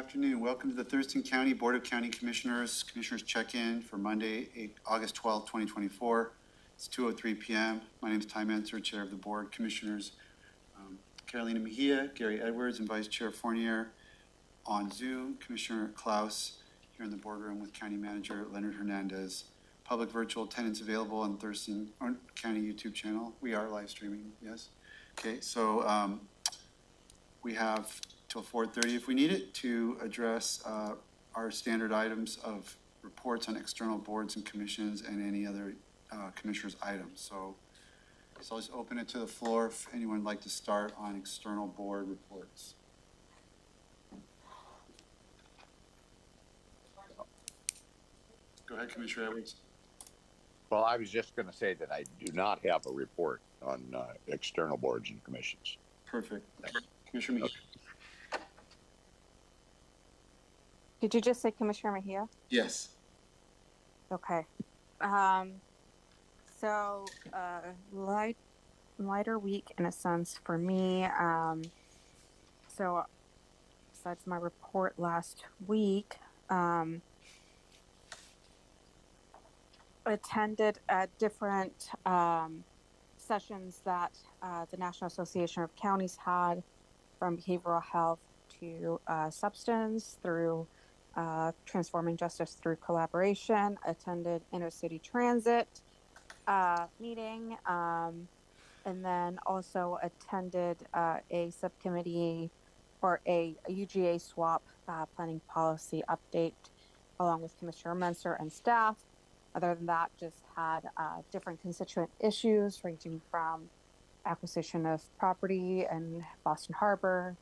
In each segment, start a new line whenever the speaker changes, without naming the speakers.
afternoon. Welcome to the Thurston County Board of County Commissioners check-in for Monday, August 12th, 2024. It's 2:03 p.m. My name is Ty Menser, Chair of the Board. Commissioners Carolina Mejia, Gary Edwards, and Vice Chair Fournier on Zoom. Commissioner Klaus here in the boardroom with County Manager Leonard Hernandez. Public virtual attendance available on Thurston County YouTube channel. We are live streaming, yes. Okay, so we have till 4:30 if we need it to address our standard items of reports on external boards and commissions and any other commissioners' items. So I'll just open it to the floor if anyone would like to start on external board reports. Go ahead, Commissioner Edwards.
Well, I was just going to say that I do not have a report on external boards and commissions.
Perfect. Commissioner Mejia.
Okay.
Did you just say Commissioner Mejia?
Yes.
Okay. So lighter week in a sense for me. So besides my report last week, attended different sessions that the National Association of Counties had, from behavioral health to substance, through transforming justice through collaboration. Attended intercity transit meeting, and then also attended a subcommittee or a UGA swap planning policy update along with Commissioner Menser and staff. Other than that, just had different constituent issues ranging from acquisition of property in Boston Harbor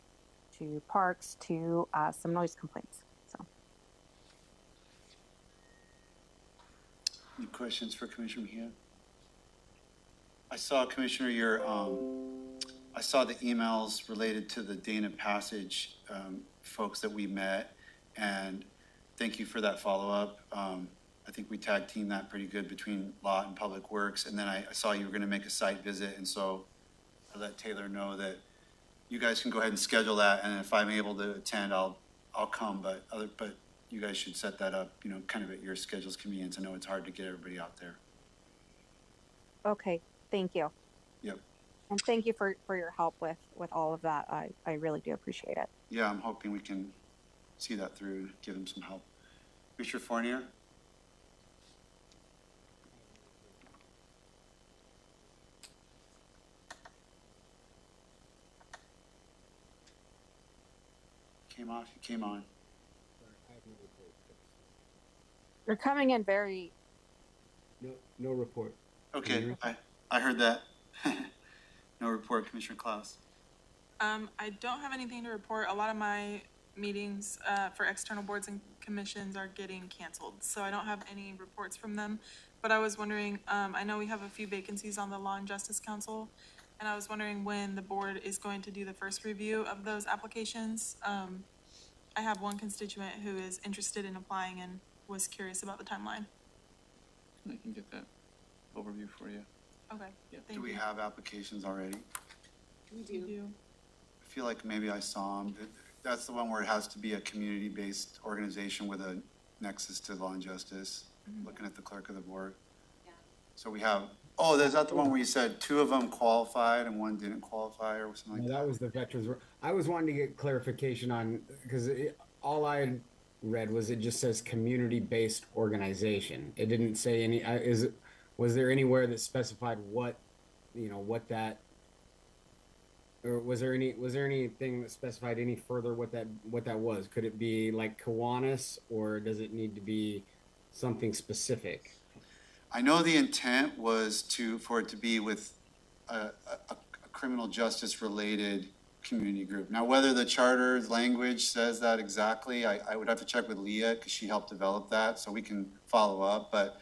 to parks to some noise complaints. So,
any questions for Commissioner Mejia? I saw, Commissioner, I saw the emails related to the Dana Passage folks that we met, and thank you for that follow-up. I think we tag team that pretty good between Law and Public Works. And then I saw you were going to make a site visit. And so I let Taylor know that you guys can go ahead and schedule that. And if I'm able to attend, I'll come. But you guys should set that up, kind of at your schedule's convenience. I know it's hard to get everybody out there.
okay, thank you.
Yep.
And thank you for your help with all of that. I really do appreciate it.
Yeah, I'm hoping we can see that through and give them some help. Commissioner Fournier? Came off, you came on.
You're coming in very...
No report.
Okay, I heard that. No report, Commissioner Klaus.
I don't have anything to report. A lot of my meetings for external boards and commissions are getting canceled, so I don't have any reports from them. But I was wondering, I know we have a few vacancies on the Law and Justice Council, and I was wondering when the board is going to do the first review of those applications. I have one constituent who is interested in applying and was curious about the timeline.
I can get that overview for you.
Okay.
Yeah.
Do we have applications already?
We do.
I feel like maybe I saw them. That's the one where it has to be a community-based organization with a nexus to law and justice. Mm-hmm. Looking at the clerk of the board. Yeah. So we have, is that the one where you said two of them qualified and one didn't qualify or something like that?
That was the veterans. I was wanting to get clarification on, because all I read was it just says community-based organization. It didn't say any, was there anywhere that specified what that, or was there anything that specified any further what that was? Could it be like Kiwanis, or does it need to be something specific?
I know the intent was for it to be with a criminal justice related community group. Now, whether the charter's language says that exactly, I would have to check with Leah because she helped develop that, so we can follow up. But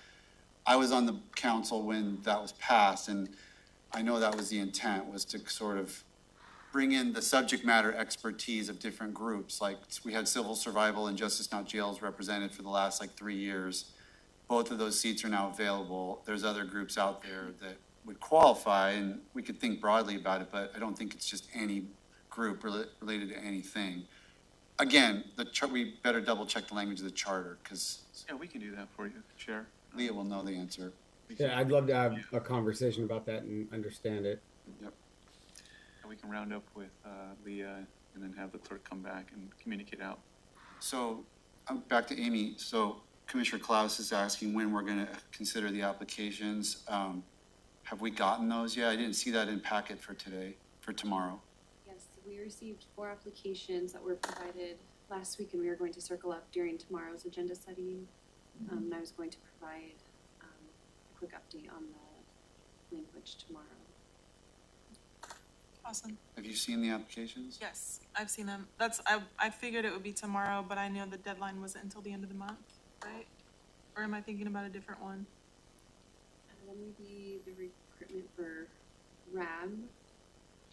I was on the council when that was passed, and I know that was the intent, was to sort of bring in the subject matter expertise of different groups. Like we had Civil Survival and Justice Not Jails represented for the last 3 years. Both of those seats are now available. There's other groups out there that would qualify, and we could think broadly about it, but I don't think it's just any group related to anything. again, we better double check the language of the charter, because
Yeah, we can do that for you, Chair.
Leah will know the answer.
Yeah, I'd love to have a conversation about that and understand it.
Yep.
And we can round up with Leah and then have the clerk come back and communicate out.
So, back to Amy. So Commissioner Klaus is asking when we're gonna consider the applications. Have we gotten those yet? I didn't see that in packet for today, for tomorrow.
Yes, we received 4 applications that were provided last week, and we are going to circle up during tomorrow's agenda setting. And I was going to provide a quick update on the language tomorrow.
Awesome.
Have you seen the applications?
Yes, I've seen them. I figured it would be tomorrow, but I know the deadline wasn't until the end of the month, right? Or am I thinking about a different one?
That may be the recruitment for RAB.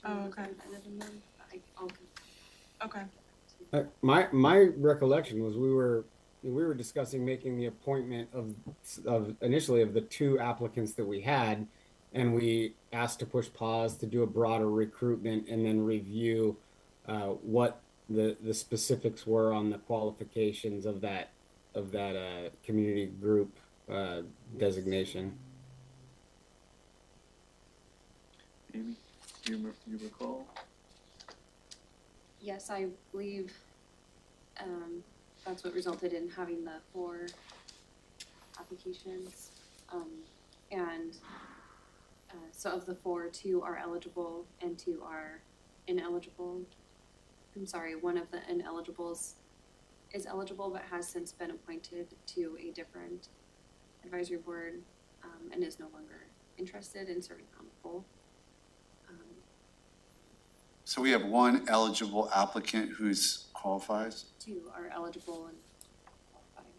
Oh, okay.
At the end of the month. I'll
Okay.
My recollection was we were discussing making the appointment of initially of the 2 applicants that we had, and we asked to push pause to do a broader recruitment and then review what the specifics were on the qualifications of that community group designation.
Amy, you recall?
Yes, I believe that's what resulted in having the 4 applications. So of the 4, 2 are eligible and 2 are ineligible. I'm sorry, one of the ineligibles is eligible but has since been appointed to a different advisory board and is no longer interested in serving on the full.
So we have 1 eligible applicant who's qualifies.
2 are eligible and qualified.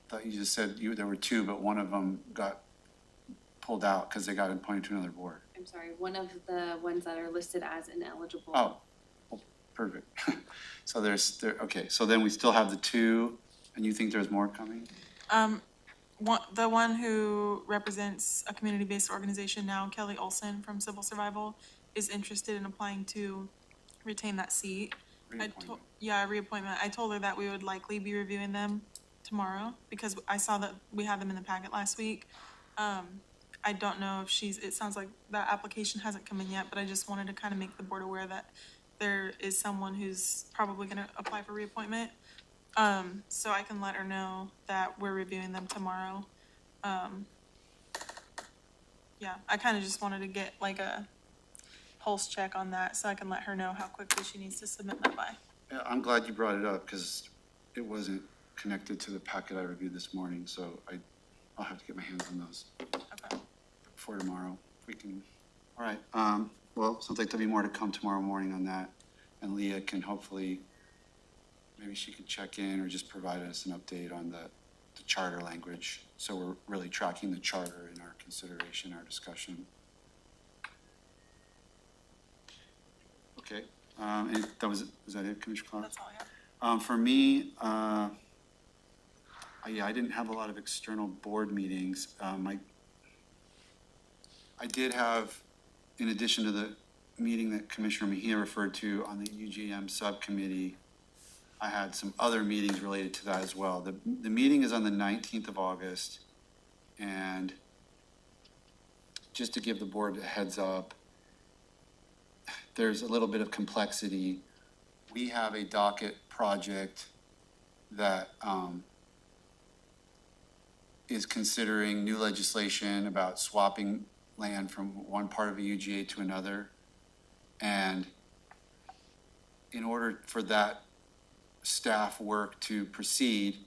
Thought you just said there were 2, but one of them got pulled out because they got appointed to another board.
I'm sorry, one of the ones that are listed as ineligible.
Oh, well, perfect. So okay, so then we still have the 2, and you think there's more coming?
The one who represents a community-based organization now, Kelly Olson from Civil Survival, is interested in applying to retain that seat. Reappointment. I told her that we would likely be reviewing them tomorrow because I saw that we had them in the packet last week. I don't know if it sounds like that application hasn't come in yet, but I just wanted to kind of make the board aware that there is someone who's probably gonna apply for reappointment. So I can let her know that we're reviewing them tomorrow. Yeah, I kind of just wanted to get like a pulse check on that so I can let her know how quickly she needs to submit that by.
Yeah, I'm glad you brought it up because it wasn't connected to the packet I reviewed this morning, so I'll have to get my hands on those
Okay.
before tomorrow. If we can, all right. Well, sounds like there'll be more to come tomorrow morning on that, and Leah can hopefully, maybe she could check in or just provide us an update on the charter language, so we're really tracking the charter in our consideration, our discussion. Okay, and was that it, Commissioner Clark?
That's all I have.
For me, yeah, I didn't have a lot of external board meetings. I did have, in addition to the meeting that Commissioner Mejia referred to on the UGM subcommittee, I had some other meetings related to that as well. The meeting is on the 19th of August, and just to give the board a heads up, there's a little bit of complexity. We have a docket project that is considering new legislation about swapping land from one part of a UGA to another. And in order for that staff work to proceed,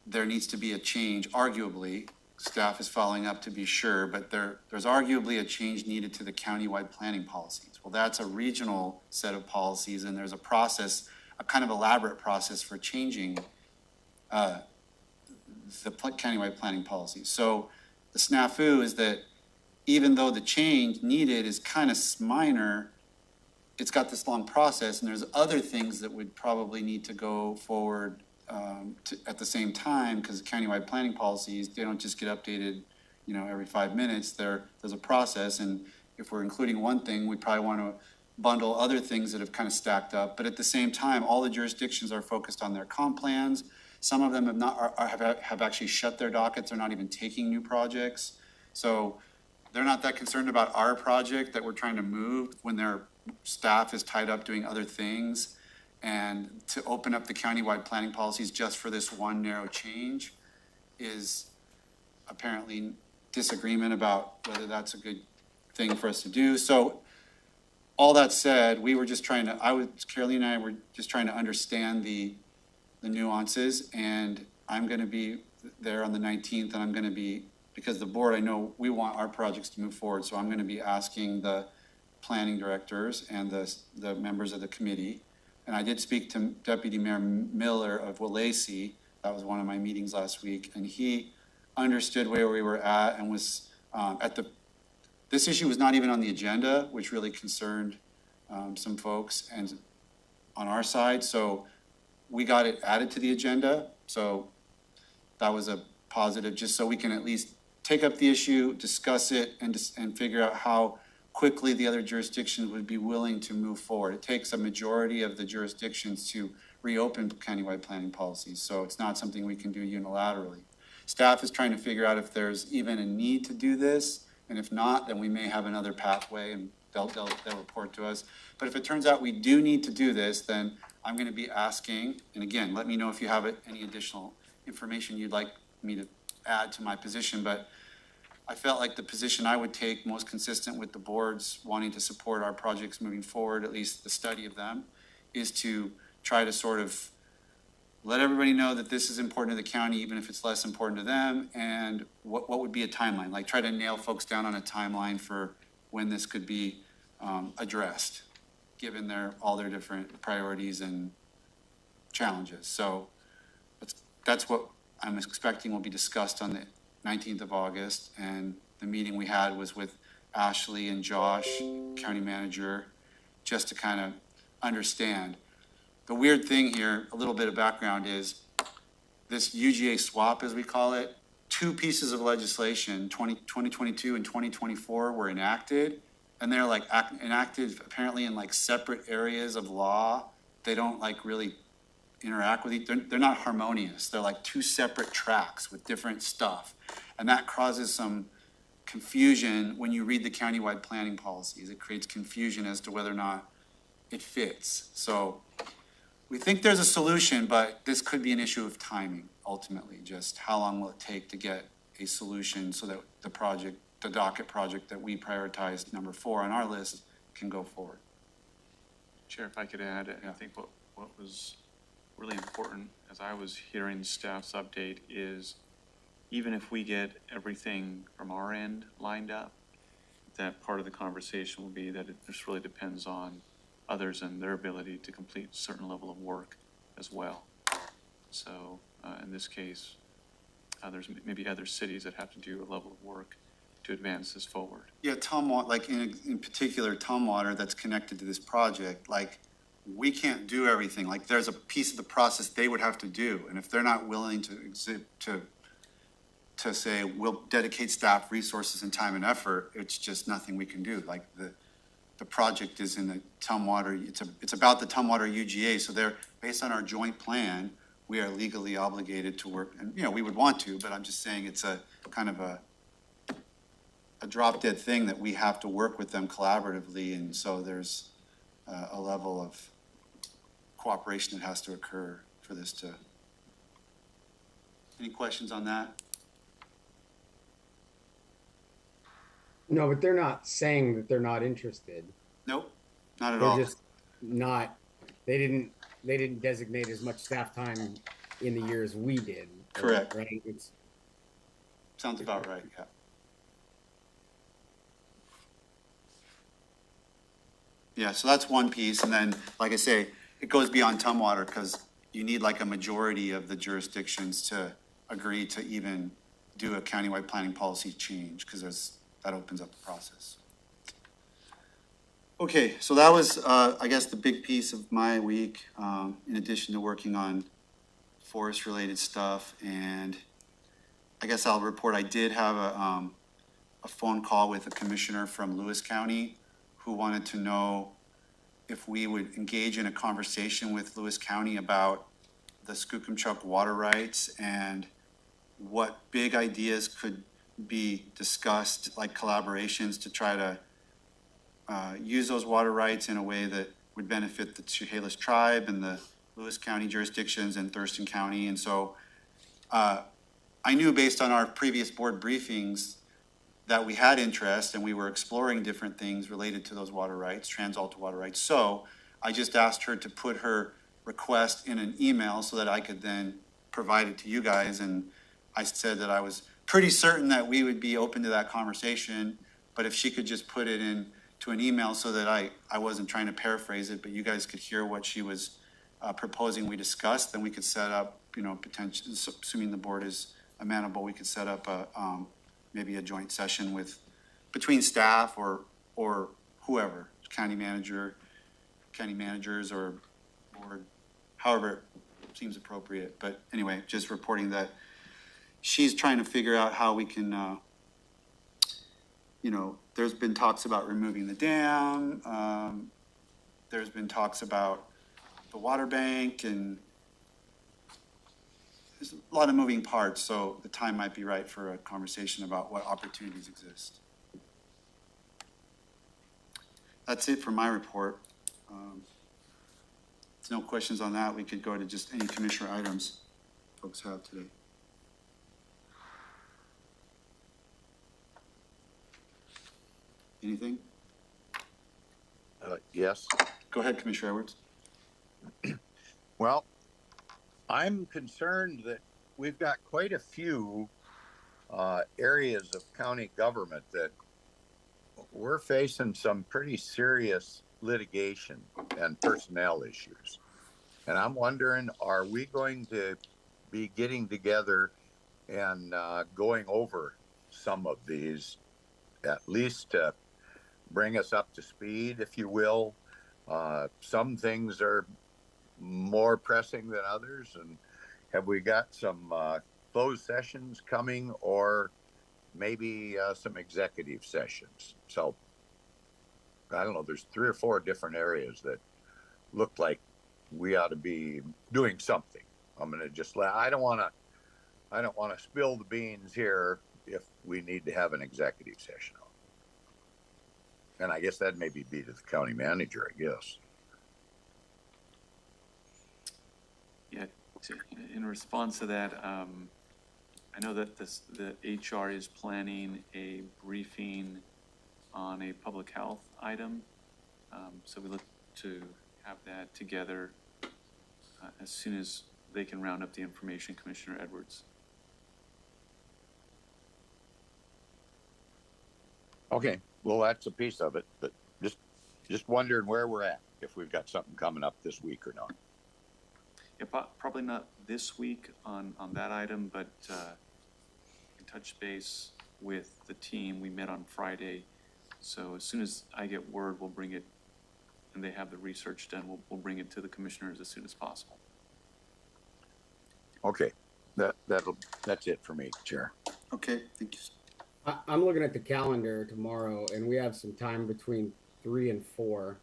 there needs to be a change, arguably. Staff is following up to be sure, but there's arguably a change needed to the countywide planning policies. Well, that's a regional set of policies, and there's a process, a kind of elaborate process for changing the countywide planning policies. So the snafu is that even though the change needed is kind of minor, it's got this long process, and there's other things that would probably need to go forward at the same time, because countywide planning policies, they don't just get updated, every 5 minutes. There's a process, and if we're including one thing, we probably want to bundle other things that have kind of stacked up. But at the same time, all the jurisdictions are focused on their comp plans. Some of them have not, have actually shut their dockets. They're not even taking new projects. So they're not that concerned about our project that we're trying to move when their staff is tied up doing other things. And to open up the countywide planning policies just for this one narrow change is apparently disagreement about whether that's a good thing for us to do. So all that said, we were just trying to, Caroline and I were just trying to understand the nuances, and I'm going to be there on the 19th, and I'm going to be, because the board, I know we want our projects to move forward, so I'm going to be asking the planning directors and the members of the committee. And I did speak to Deputy Mayor Miller of Willacy. That was one of my meetings last week, and he understood where we were at and was this issue was not even on the agenda, which really concerned some folks and on our side. So we got it added to the agenda. So that was a positive, just so we can at least take up the issue, discuss it, and figure out how quickly the other jurisdictions would be willing to move forward. It takes a majority of the jurisdictions to reopen countywide planning policies. So it's not something we can do unilaterally. Staff is trying to figure out if there's even a need to do this. And if not, then we may have another pathway and they'll report to us. But if it turns out we do need to do this, then I'm going to be asking, and again, let me know if you have any additional information you'd like me to add to my position. But I felt like the position I would take, most consistent with the boards wanting to support our projects moving forward, at least the study of them, is to try to sort of let everybody know that this is important to the county, even if it's less important to them, and what would be a timeline, like try to nail folks down on a timeline for when this could be addressed, given all their different priorities and challenges. So that's what I'm expecting will be discussed on the 19th of August, and the meeting we had was with Ashley and Josh, county manager, just to kind of understand. The weird thing here, a little bit of background, is this UGA swap, as we call it, two pieces of legislation, 2022 and 2024, were enacted, and they're like enacted apparently in like separate areas of law. They don't like really interact with each other. They're not harmonious. They're like two separate tracks with different stuff. And that causes some confusion when you read the countywide planning policies. It creates confusion as to whether or not it fits. So we think there's a solution, but this could be an issue of timing, ultimately. Just how long will it take to get a solution so that the docket project that we prioritized, number 4 on our list, can go forward.
Chair, if I could add, I think what was really important as I was hearing staff's update is even if we get everything from our end lined up, that part of the conversation will be that it just really depends on others and their ability to complete a certain level of work as well. So in this case, there's maybe other cities that have to do a level of work to advance this forward.
Yeah, Tumwater, like in particular, Tumwater that's connected to this project, like we can't do everything. Like there's a piece of the process they would have to do. And if they're not willing to say, we'll dedicate staff resources and time and effort, it's just nothing we can do. Like the project is in the Tumwater, it's about the Tumwater UGA, so they're, based on our joint plan, we are legally obligated to work, and we would want to, but I'm just saying it's a kind of a drop dead thing that we have to work with them collaboratively, and so there's a level of cooperation that has to occur for this to. Any questions on that?
No, but they're not saying that they're not interested.
Nope, not at
They're
all.
just not. They didn't designate as much staff time in the years we did.
Correct.
Right. It's
Sounds about right, yeah. Yeah, so that's one piece, and then, like I say, it goes beyond Tumwater because you need like a majority of the jurisdictions to agree to even do a countywide planning policy change because that opens up the process. Okay, so that was, I guess, the big piece of my week, in addition to working on forest-related stuff. And I guess I'll report I did have a phone call with a commissioner from Lewis County who wanted to know if we would engage in a conversation with Lewis County about the Skookumchuck water rights and what big ideas could be discussed, like collaborations to try to use those water rights in a way that would benefit the Chehalis tribe and the Lewis County jurisdictions and Thurston County. And so I knew based on our previous board briefings that we had interest and we were exploring different things related to those water rights, TransAlta water rights. So I just asked her to put her request in an email so that I could then provide it to you guys. And I said that I was pretty certain that we would be open to that conversation, but if she could just put it in to an email so that I wasn't trying to paraphrase it, but you guys could hear what she was proposing we discussed, then we could set up, potentially, assuming the board is amenable, we could set up maybe a joint session between staff or whoever, county managers or board, however it seems appropriate. But anyway, just reporting that she's trying to figure out how we can, there's been talks about removing the dam. There's been talks about the water bank, and there's a lot of moving parts, so the time might be right for a conversation about what opportunities exist. That's it for my report. If no questions on that, we could go to just any commissioner items folks have today. Anything?
Yes.
Go ahead, Commissioner Edwards.
Well, I'm concerned that we've got quite a few areas of county government that we're facing some pretty serious litigation and personnel issues. And I'm wondering, are we going to be getting together and going over some of these, at least to bring us up to speed, if you will? Some things are more pressing than others. And have we got some closed sessions coming, or maybe some executive sessions? So I don't know, there's 3 or 4 different areas that look like we ought to be doing something. I'm going to just I don't want to spill the beans here if we need to have an executive session. And I guess that maybe be to the county manager, I guess.
Yeah, in response to that, I know that the HR is planning a briefing on a public health item. So we look to have that together as soon as they can round up the information, Commissioner Edwards.
Okay, well, that's a piece of it, but just wondering where we're at, if we've got something coming up this week or not.
Yeah, probably not this week on that item, but touch base with the team. We met on Friday, so as soon as I get word, we'll bring it, and they have the research done, we'll bring it to the commissioners as soon as possible.
Okay, that's it for me, Chair.
Okay, thank you.
I'm looking at the calendar tomorrow, and we have some time between 3 and 4.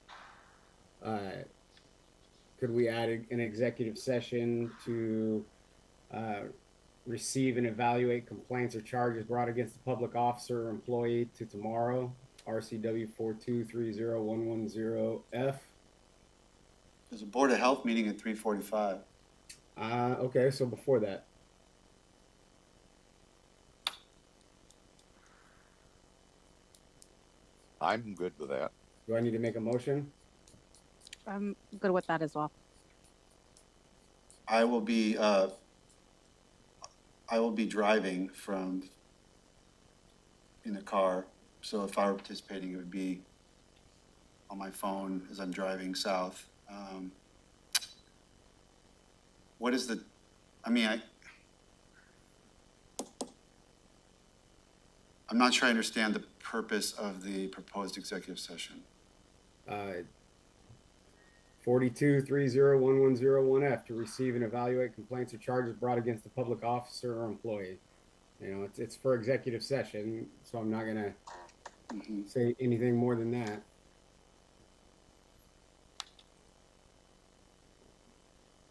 Could we add an executive session to receive and evaluate complaints or charges brought against a public officer or employee to tomorrow? RCW 4230110F.
There's a Board of Health meeting at 3:45.
Okay, so before that.
I'm good with that.
Do I need to make a motion?
I'm good with that as well.
I will be driving in the car, so if I were participating, it would be on my phone as I'm driving south. What is I'm not sure I understand the purpose of the proposed executive session.
4230110F, to receive and evaluate complaints or charges brought against a public officer or employee. It's for executive session, so I'm not gonna say anything more than that.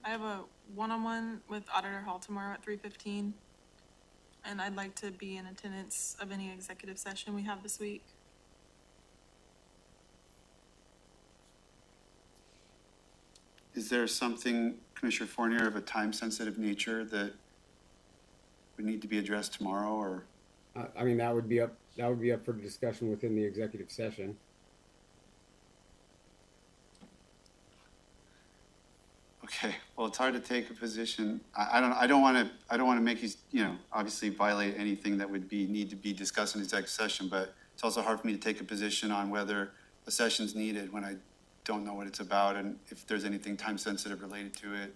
I have a one-on-one with Auditor Hall tomorrow at 3:15. And I'd like to be in attendance of any executive session we have this week.
Is there something, Commissioner Fournier, of a time-sensitive nature that would need to be addressed tomorrow, or?
I mean, that would be up for discussion within the executive session.
Okay, well, it's hard to take a position. I don't want to make you, obviously violate anything that would need to be discussed in executive session, but it's also hard for me to take a position on whether a session's needed when I don't know what it's about and if there's anything time sensitive related to it.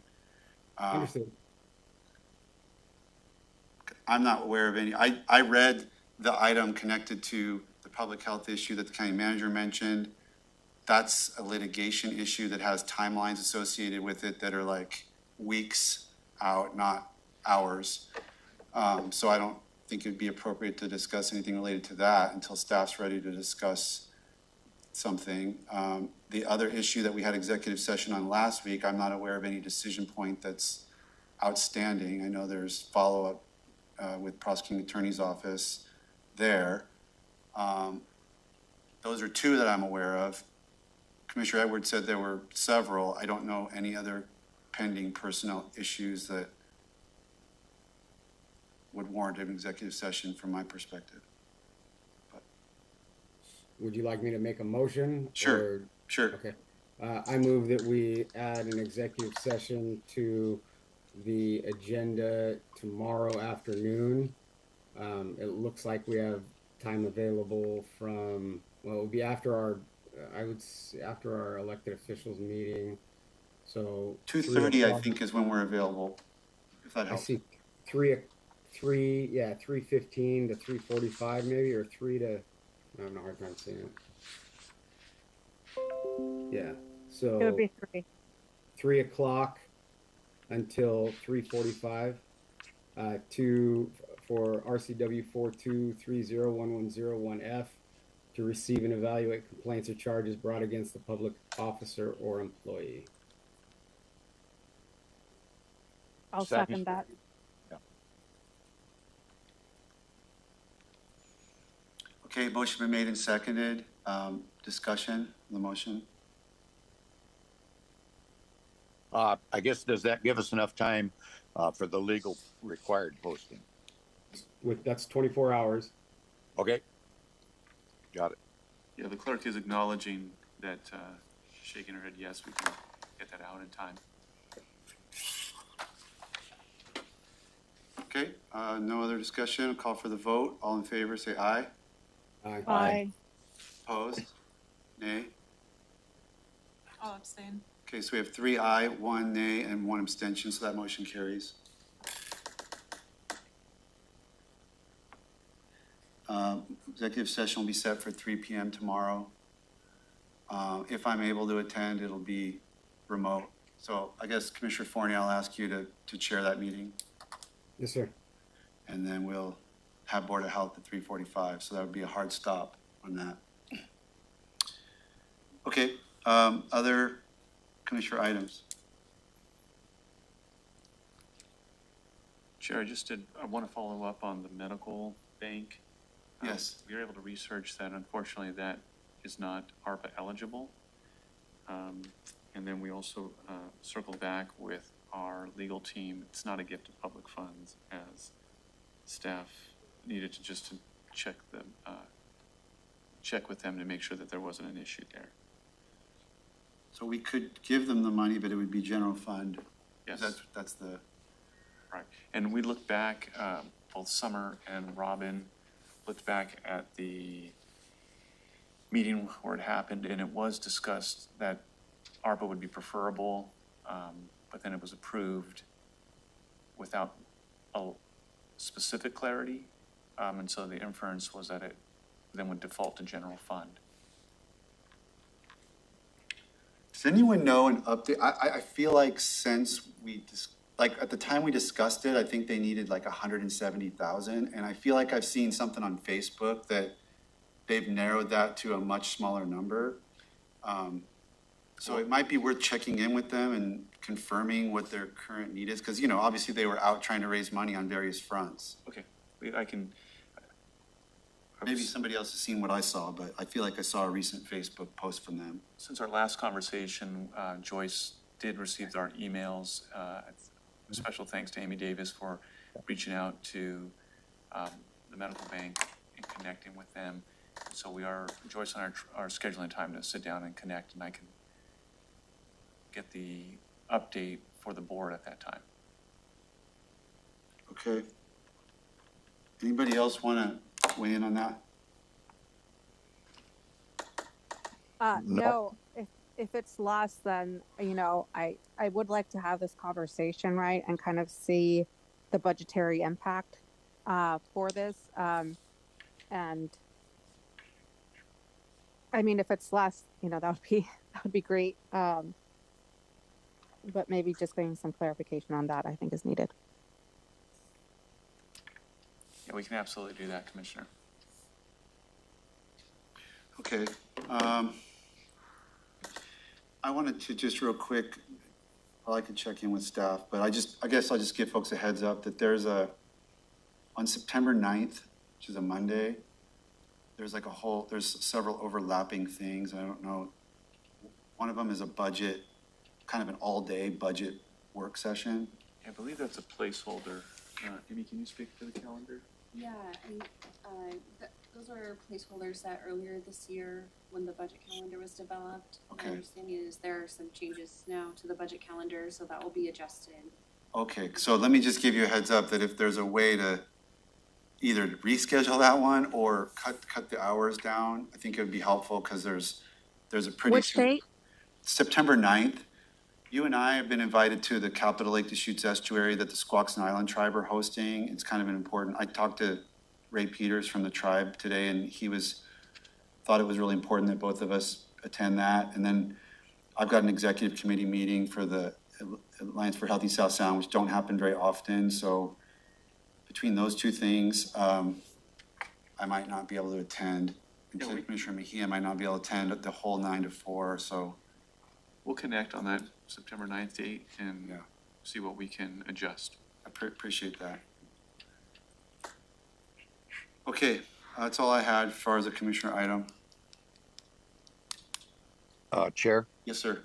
Understood.
I'm not aware of any. I read the item connected to the public health issue that the county manager mentioned. That's a litigation issue that has timelines associated with it that are like weeks out, not hours. So I don't think it'd be appropriate to discuss anything related to that until staff's ready to discuss something. The other issue that we had executive session on last week, I'm not aware of any decision point that's outstanding. I know there's follow-up with prosecuting attorney's office there. Those are two that I'm aware of. Commissioner Edwards said there were several. I don't know any other pending personnel issues that would warrant an executive session from my perspective. But.
Would you like me to make a motion?
Sure. Sure.
Okay. I move that we add an executive session to the agenda tomorrow afternoon. It looks like we have time available from, well, it will be after our, I would say after our elected officials meeting. So
2:30, I think, is when we're available, if that helps.
I see 3:15 to 3:45 maybe, or 3 to, I'm having a hard time seeing it. Yeah, so
It would be 3.
3 o'clock until 3:45 for RCW 423011001F to receive and evaluate complaints or charges brought against the public officer or employee.
I'll second that.
Yeah.
Okay, motion been made and seconded. Discussion on the motion?
I guess, does that give us enough time for the legal required posting?
That's 24 hours.
Okay. Got it.
Yeah, the clerk is acknowledging that, shaking her head, yes, we can get that out in time.
Okay, no other discussion. I'll call for the vote. All in favor, say aye.
Aye.
Aye.
Opposed? Nay?
I'll abstain.
Okay, so we have 3 aye, 1 nay, and 1 abstention, so that motion carries. Executive session will be set for 3 p.m. tomorrow. If I'm able to attend, it'll be remote. So I guess Commissioner Forney, I'll ask you to chair that meeting.
Yes, sir.
And then we'll have Board of Health at 3:45, so that would be a hard stop on that. Okay, other Commissioner items?
Chair, I want to follow up on the medical bank.
Yes.
We were able to research that. Unfortunately, that is not ARPA eligible. And then we also circled back with our legal team. It's not a gift of public funds, as staff needed to just check with them to make sure that there wasn't an issue there.
So we could give them the money, but it would be general fund.
Yes.
That's the,
Right. And we looked back, both Summer and Robin looked back at the meeting where it happened, and it was discussed that ARPA would be preferable, but then it was approved without a specific clarity. And so the inference was that it then would default to general fund.
does anyone know an update? I feel like since like at the time we discussed it, I think they needed like 170,000. And I feel like I've seen something on Facebook that they've narrowed that to a much smaller number. So it might be worth checking in with them and confirming what their current need is, because, obviously they were out trying to raise money on various fronts.
Okay, I can.
Maybe somebody else has seen what I saw, but I feel like I saw a recent Facebook post from them.
Since our last conversation, Joyce did receive our emails. Special thanks to Amy Davis for reaching out to the medical bank and connecting with them. So Joyce and I are scheduling time to sit down and connect, and I can get the update for the board at that time.
Okay. Anybody else want to weigh in on that?
No, if it's less, then, I would like to have this conversation, right, and kind of see the budgetary impact for this. And I mean, if it's less, that would be great. But maybe just getting some clarification on that, I think, is needed.
Yeah, we can absolutely do that, Commissioner.
Okay. I wanted to just real quick, I could check in with staff, but I guess I'll just give folks a heads up that on September 9th, which is a Monday, there's several overlapping things. I don't know. One of them is a budget, kind of an all-day budget work session.
I believe that's a placeholder. Amy, can you speak to the calendar?
Yeah, those are placeholders that earlier this year, when the budget calendar was developed.
Okay.
My understanding is there are some changes now to the budget calendar, so that will be adjusted.
Okay, so let me just give you a heads up that if there's a way to either reschedule that one or cut the hours down, I think it would be helpful, because there's a pretty.
Which date?
September 9th. You and I have been invited to the Capitol Lake Deschutes Estuary that the Squaxin Island tribe are hosting. It's kind of an important, I talked to Ray Peters from the tribe today, and he thought it was really important that both of us attend that. And then I've got an executive committee meeting for the Alliance for Healthy South Sound, which don't happen very often. So between those two things, I might not be able to attend. And Commissioner Mejia might not be able to attend the whole 9 to 4, so.
We'll connect on that September 9th date and see what we can adjust.
I appreciate that. Okay, that's all I had as far as a commissioner item.
Chair,
Yes, sir.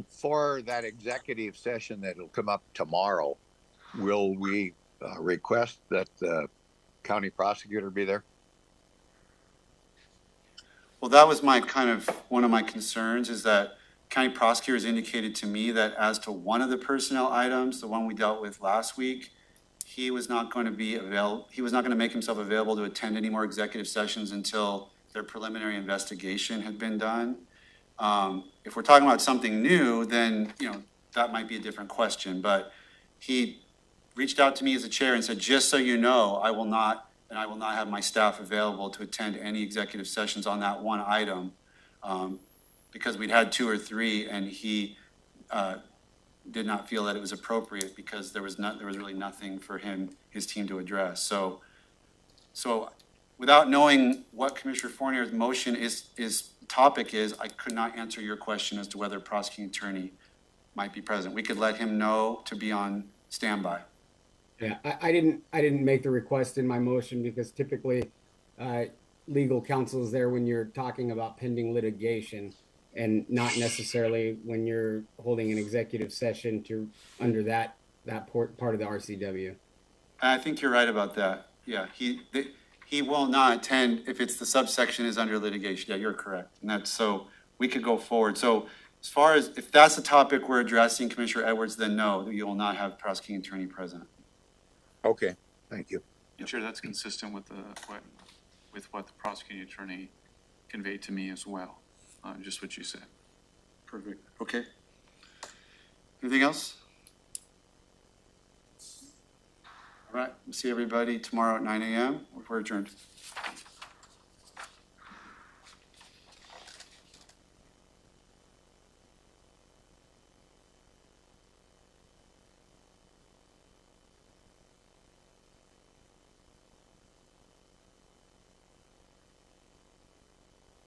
for that executive session that'll come up tomorrow, will we request that the county prosecutor be there?
Well, that was one of my concerns, is that county prosecutors indicated to me that as to one of the personnel items, the one we dealt with last week, he was not going to make himself available to attend any more executive sessions until their preliminary investigation had been done. If we're talking about something new, then, that might be a different question, but he reached out to me as a chair and said, just so you know, I will not have my staff available to attend any executive sessions on that one item, because we'd had 2 or 3, and he did not feel that it was appropriate because there was really nothing for his team to address. So without knowing what Commissioner Fournier's motion topic is, I could not answer your question as to whether a prosecuting attorney might be present. We could let him know to be on standby.
Yeah, I didn't make the request in my motion because typically legal counsel is there when you're talking about pending litigation and not necessarily when you're holding an executive session under that part of the RCW.
I think you're right about that. Yeah, he will not attend if it's the subsection is under litigation. Yeah, you're correct. And so we could go forward. So as far as, if that's the topic we're addressing, Commissioner Edwards, then no, you will not have prosecuting attorney present.
Okay, thank you.
I'm sure that's consistent with what the prosecuting attorney conveyed to me as well, just what you said.
Perfect. Okay. Anything else? All right. We'll see everybody tomorrow at 9 a.m. We're adjourned.